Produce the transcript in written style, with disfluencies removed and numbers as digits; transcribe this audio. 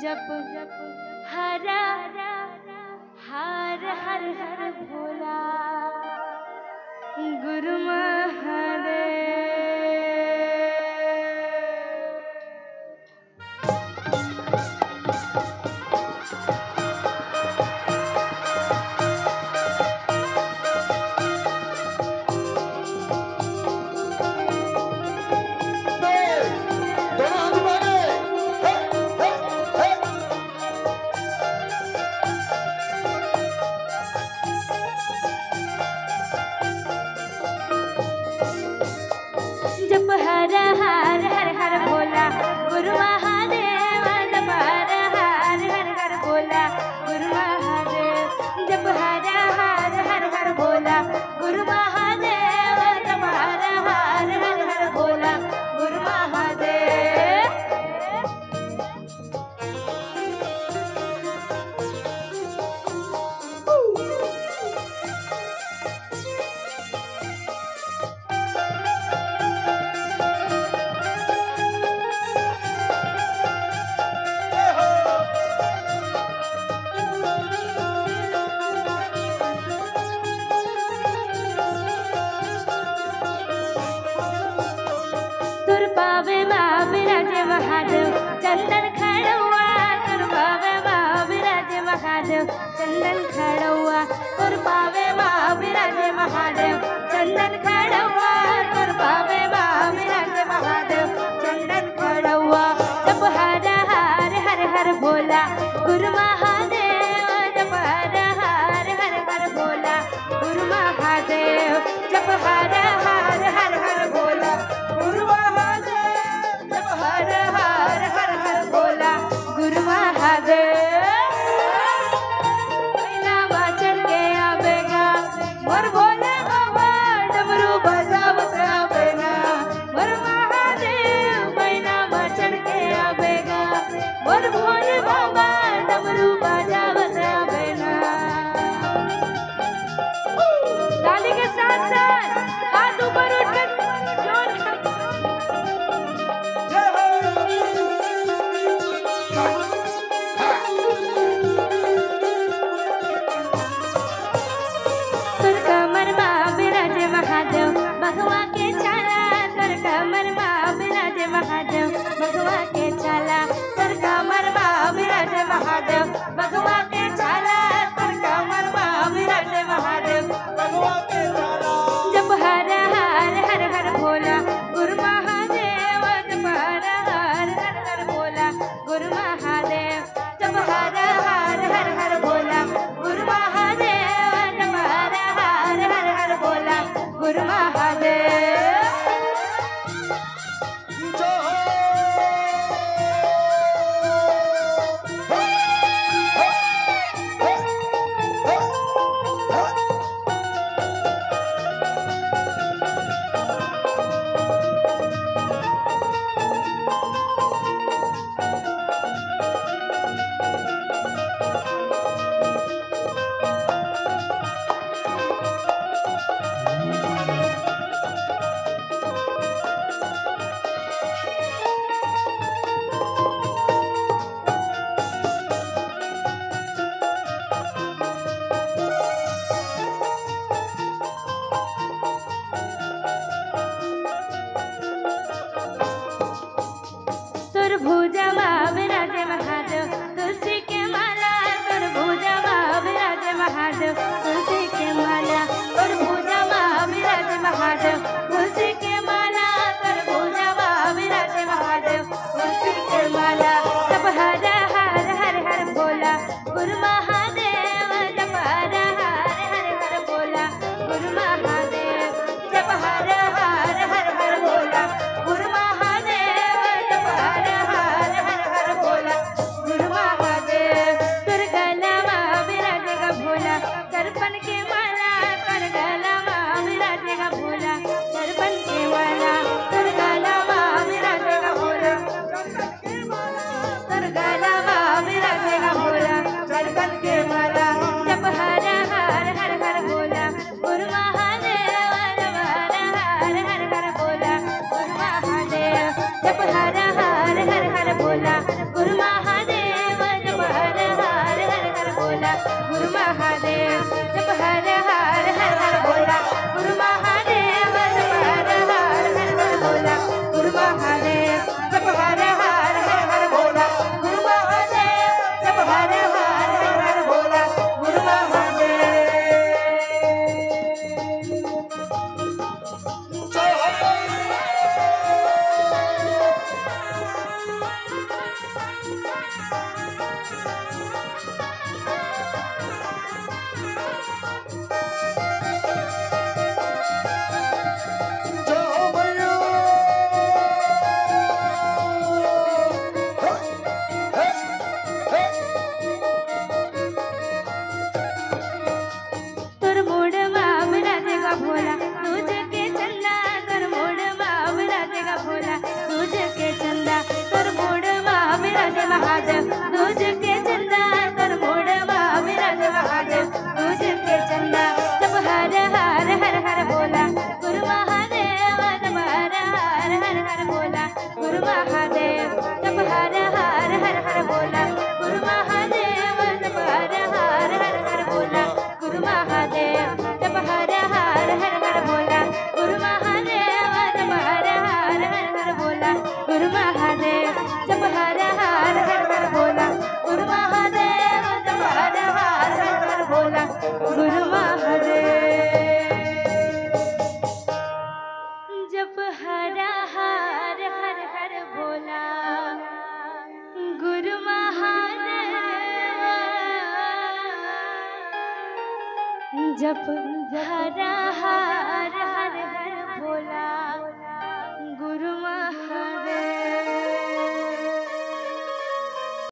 जप हरा हर हर हर भोला गुरु महादेव। जप हर हर हर हर भोला गुरु महादेव। जप हर हर हर हर भोला गुरु महादेव। जप हर हर हर हर भोला गुरु महादेव। जप हर हर हर हर भोला गुरु महादेव। तुर पावे माँ विराजे महादेव चंदन खड़ुआ। तुर पावे माँ विराजे महादेव चंदन खड़ुआ। तुर पावे माँ विराजे महादेव चंदन खड़ुआ। तुर पावे माँ विराजे महादेव चंदन खड़ुआ। जप हर हर हर हर भोला गुरु महादेव। जप हर हर हर हर भोला गुरु महादेव। जप हर हर हर हर भोला गुरु महादेव। जप हर हर हर हर भोला गुरु महादेव। नामा चढ़ के आवेगा मोर भोले बाबा डमरू बजावत आवेगा मोर महादेव। नामा चढ़ के आवेगा मोर भोले बाबा डमरू बजावत आवेगा। ताली के साथ साथ हाथ ऊपर उठकर जोर तुर कमर माँ विराजे महादेव भगवा के चाला। तुर कमर माँ विराजे महादेव भगवा के चाला। तुर कमर माँ विराजे महादेव भगवा के चाला। तुर कमर माँ विराजे महादेव भगवा के चाला। जप हर हर हर हर भोला गुरु महादेव। जप हर हर हर हर भोला गुरु महादेव। जप हर हर हर हर भोला गुरु महादेव। जप हर हर हर हर भोला गुरु महादेव। तुर भुजा माँ विराजे महादेव तुलसी के माला। तुर भुजा माँ विराजे महादेव तुलसी के माला। तुर भुजा माँ विराजे महादेव तुलसी के माला। तुर भुजा माँ विराजे महादेव तुलसी के माला। जप हर हर हर हर भोला गुरु महादेव। जप हर हर हर हर भोला गुरु महादेव। जप हर हर हर हर भोला गुरु महादेव। जप हर हर हर हर भोला गुरु महादेव। महादेव तुझके चंदा कर मोड़ विराज महादेव तुझके चंदा जब हर हर हर हर बोला गुरु महादेव जब हर हर हर हर बोला गुरु महादेव जब हर हर हर हर बोला गुरु महादेव जब हर हर हर हर बोला गुरु महादेव जब हर हर हर हर बोला गुरु महादेव जब हर हर हर हर बोला गुरु महादेव जब हर हर हर हर बोला गुरु महादेव जब हर हर हर हर बोला गुरु महादेव जब हर हर हर हर बोला गुरु महादेव जब हर